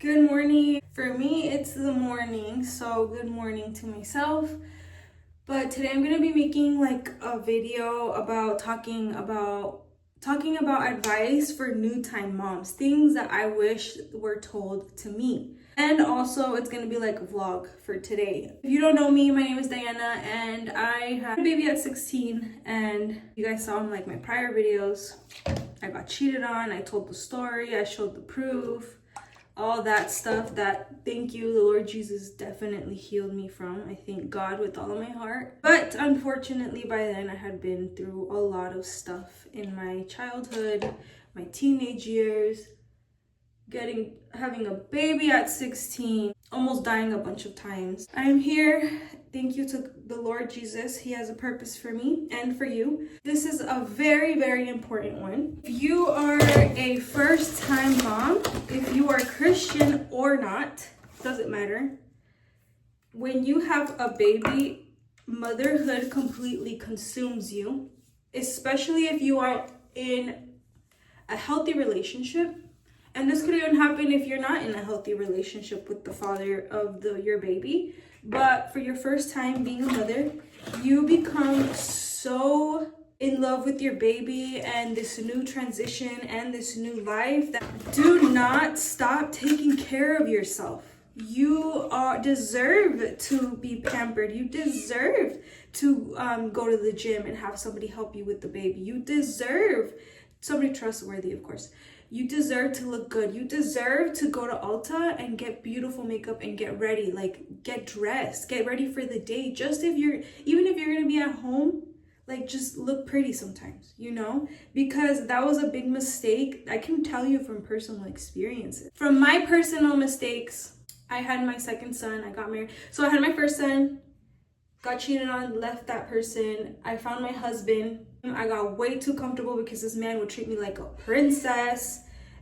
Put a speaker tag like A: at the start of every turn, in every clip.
A: Good morning. For me, it's the morning, so good morning to myself. But today I'm gonna be making like a video about talking about advice for new time moms, things that I wish were told to me. And also it's gonna be like a vlog for today. If you don't know me, my name is Diana and I had a baby at 16, and you guys saw in like my prior videos. I got cheated on, I told the story, I showed the proof, all that stuff that, thank you, the Lord Jesus definitely healed me from. I thank God with all of my heart. But unfortunately by then I had been through a lot of stuff in my childhood, my teenage years, having a baby at 16, almost dying a bunch of times. I'm here. Thank you to the Lord Jesus. He has a purpose for me and for you. This is a very, very important one. If you are a first-time mom, if you are Christian or not, doesn't matter. When you have a baby, motherhood completely consumes you, especially if you are in a healthy relationship. And this could even happen if you're not in a healthy relationship with the father of your baby. But for your first time being a mother, you become so in love with your baby and this new transition and this new life that do not stop taking care of yourself. You deserve to be pampered. You deserve to go to the gym and have somebody help you with the baby. You deserve somebody trustworthy, of course. You deserve to look good. You deserve to go to Ulta and get beautiful makeup and get ready, like get dressed, get ready for the day. Even if you're gonna be at home, like just look pretty sometimes, because that was a big mistake. I can tell you from personal experiences. From my personal mistakes, I had my second son, I got married. So I had my first son, got cheated on, left that person. I found my husband. I got way too comfortable because this man would treat me like a princess,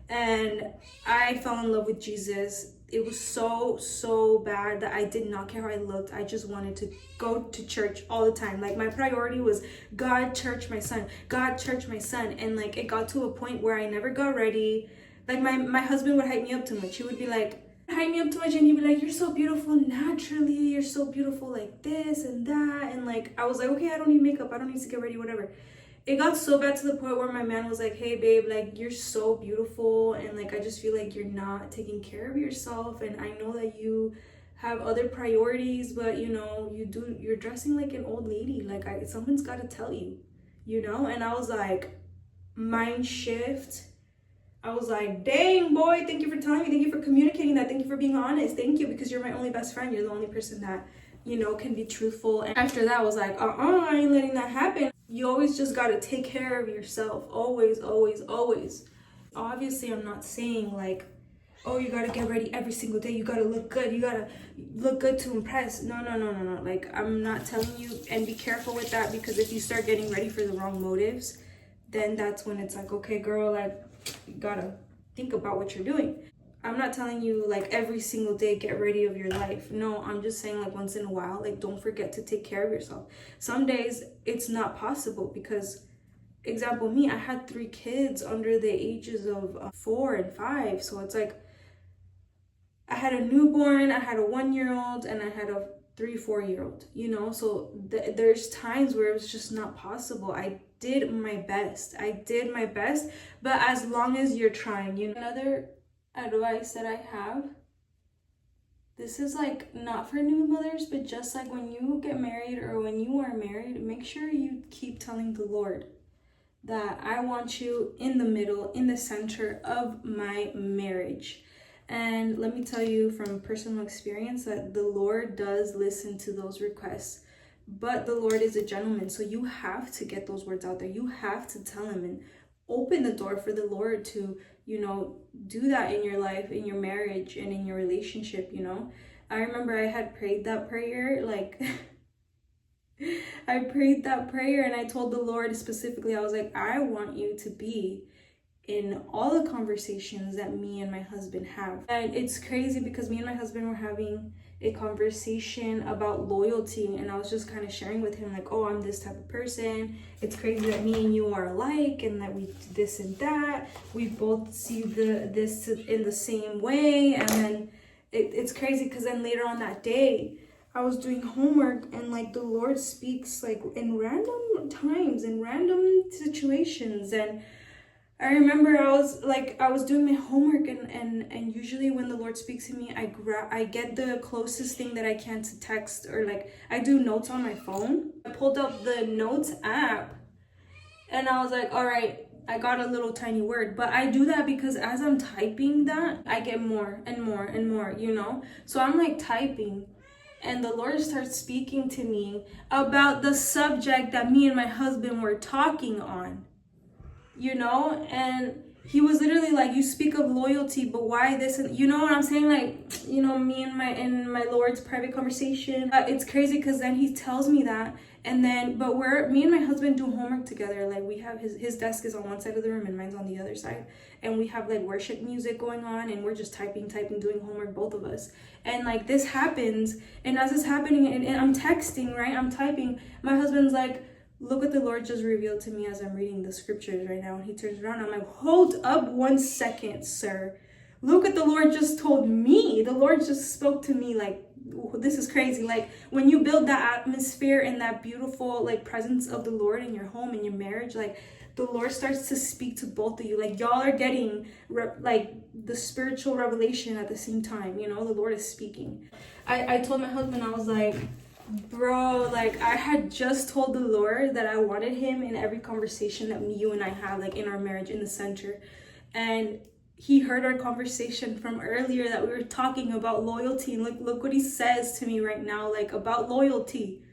A: and I fell in love with Jesus. It was so bad that I did not care how I looked. I just wanted to go to church all the time. Like my priority was God, church, my son. God, church, my son. And like it got to a point where I never got ready. Like my husband would hype me up too much. He would be like, hype me up too much, and he'd be like, you're so beautiful naturally, you're so beautiful like this and that. And like I was like, okay, I don't need makeup, I don't need to get ready, whatever. It got so bad to the point where my man was like, hey babe, like you're so beautiful, and like I just feel like you're not taking care of yourself, and I know that you have other priorities, but you're dressing like an old lady. Like someone's got to tell you. And I was like, mind shift. I was like, dang, boy, thank you for telling me. Thank you for communicating that. Thank you for being honest. Thank you, because you're my only best friend. You're the only person that, can be truthful. And after that, I was like, I ain't letting that happen. You always just got to take care of yourself. Always, always, always. Obviously, I'm not saying like, oh, you got to get ready every single day. You got to look good. You got to look good to impress. No. Like, I'm not telling you, and be careful with that, because if you start getting ready for the wrong motives, then that's when it's like, okay, girl, like, you gotta think about what you're doing. I'm not telling you like every single day get ready of your life. No, I'm just saying like once in a while, like don't forget to take care of yourself. Some days it's not possible because, example, me, I had 3 kids under the ages of 4 and 5. So it's like I had a newborn, I had a 1-year-old, and I had a 3-4-year-old, so there's times where it was just not possible. I did my best, but as long as you're trying. Another advice that I have, this is like not for new mothers, but just like when you get married or when you are married, make sure you keep telling the Lord that I want you in the middle, in the center of my marriage. And let me tell you from personal experience that the Lord does listen to those requests. But the Lord is a gentleman, so you have to get those words out there. You have to tell him and open the door for the Lord to, do that in your life, in your marriage, and in your relationship. I remember I had prayed that prayer, like I prayed that prayer, and I told the Lord specifically, I was like, I want you to be in all the conversations that me and my husband have. And it's crazy because me and my husband were having a conversation about loyalty, and I was just kind of sharing with him like, oh, I'm this type of person. It's crazy that me and you are alike, and that we do this and that. We both see this in the same way. And then it's crazy because then later on that day, I was doing homework, and like the Lord speaks like in random times, in random situations. And I remember I was doing my homework, and usually when the Lord speaks to me, I get the closest thing that I can to text, or like I do notes on my phone. I pulled up the notes app, and I was like, all right, I got a little tiny word. But I do that because as I'm typing that, I get more and more and more, you know? So I'm like typing, and the Lord starts speaking to me about the subject that me and my husband were talking on, you know? And he was literally like, you speak of loyalty, but why this? And you know what I'm saying? Like, you know, me and my Lord's private conversation. It's crazy because then he tells me that, and then but me and my husband do homework together. Like we have his desk is on one side of the room and mine's on the other side, and we have like worship music going on, and we're just typing, doing homework, both of us. And like this happens, and as it's happening, and I'm texting, right? I'm typing. My husband's like, look what the Lord just revealed to me as I'm reading the scriptures right now. And he turns around, and I'm like, hold up 1 second, sir. Look what the Lord just told me. The Lord just spoke to me. Like, this is crazy. Like when you build that atmosphere and that beautiful like presence of the Lord in your home, in your marriage, like the Lord starts to speak to both of you. Like y'all are getting like the spiritual revelation at the same time. You know, the Lord is speaking. I told my husband, I was like, bro, like I had just told the Lord that I wanted him in every conversation that you and I have, like in our marriage, in the center. And he heard our conversation from earlier that we were talking about loyalty, and look what he says to me right now, like about loyalty.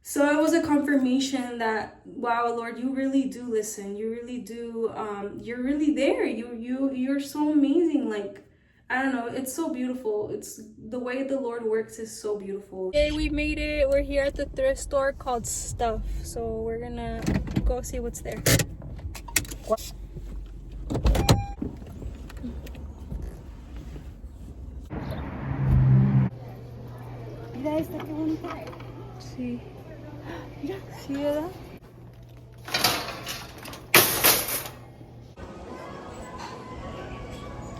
A: So it was a confirmation that, wow, Lord, you really do listen. You really do. You're really there. You're so amazing. Like, I don't know. It's so beautiful. It's the way the Lord works is so beautiful. Okay, we made it. We're here at the thrift store called Stuff. So we're gonna go see what's there.
B: Mira esta, qué bonita.
A: Sí.
B: Mira.
A: Sí, ¿verdad?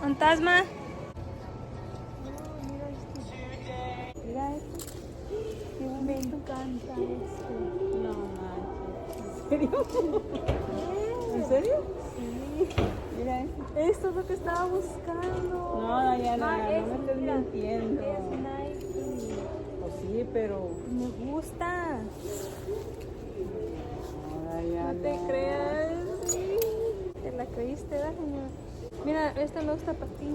A: Fantasma.
B: Mira esto. Qué bonito. Me encanta esto. No manches. ¿En serio? ¿En serio? Sí. Mira esto.
A: Esto es lo que estaba buscando.
B: No, ya no me estés
A: mira,
B: mintiendo.
A: Es Nike.
B: Pues sí, pero...
A: Me gusta.
B: Ay, ya
A: No te creas. Sí. Te la creíste, ¿verdad, señor? Mira, esta me gusta para ti.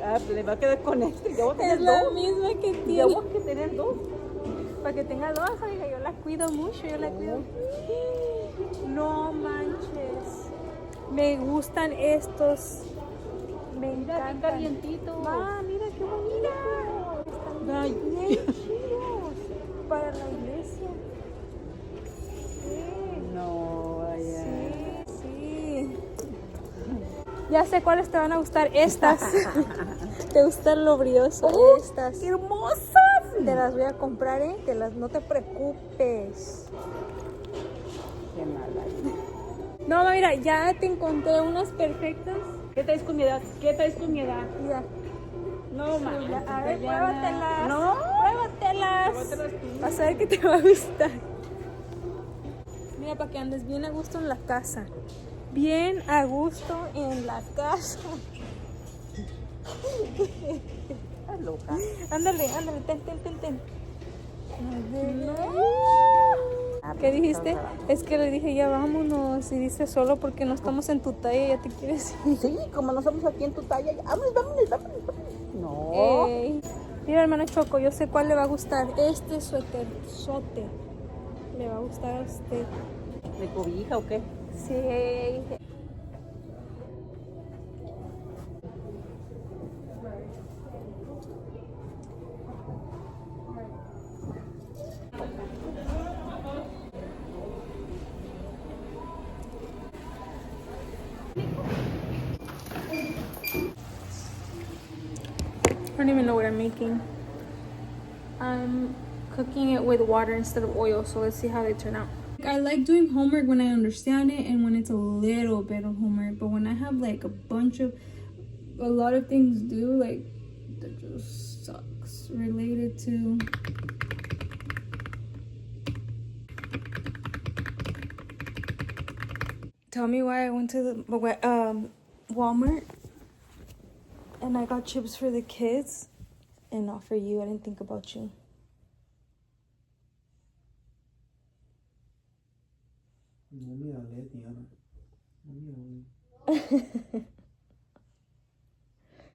B: Ah, le va a quedar con este. Ya voy a tener
A: Es la
B: dos.
A: misma que
B: Ya
A: tiene.
B: voy a tener dos.
A: Para que tenga dos, oiga, yo la cuido mucho, yo la cuido. No manches. Me gustan estos. Me
B: Mira, qué
A: encantan.
B: calientito.
A: Ah, mira qué bonito. Están
B: Ay.
A: bien chidos para la iglesia. Sí.
B: No, vaya.
A: Sí, sí. Ya sé cuáles te van a gustar. Estas. ¿Te gustan lo brioso? Estas.
B: ¡Qué hermosas!
A: Te las voy a comprar, ¿eh? No te preocupes.
B: Qué mala.
A: No, mira, ya te encontré unas perfectas.
B: ¿Qué traes con mi edad? ¿Qué traes con mi edad?
A: Mira,
B: No, mames.
A: a ver,
B: Diana.
A: pruébatelas.
B: No.
A: Pruébatelas.
B: Pruébatelas tú.
A: Vas a ver que te va a gustar. Mira, para que andes bien a gusto en la casa. Bien a gusto en la casa.
B: Estás loca.
A: Ándale, ten. ¿Qué dijiste? Es que le dije ya vámonos, y dice solo porque no estamos en tu talla, ya te quieres ir.
B: Sí, como no estamos aquí en tu talla. Vámonos. No.
A: Mira, hermana Choco, yo sé cuál le va a gustar. Este suéter le va a gustar a usted.
B: ¿De cobija o qué?
A: Sí. I don't even know what I'm making. I'm cooking it with water instead of oil, so let's see how they turn out. I like doing homework when I understand it and when it's a little bit of homework, but when I have like a lot of things due, like that just sucks. Related to tell me why I went to the Walmart and I got chips for the kids and not for you. I didn't think about you.
C: No me hables, Diana. No me hables.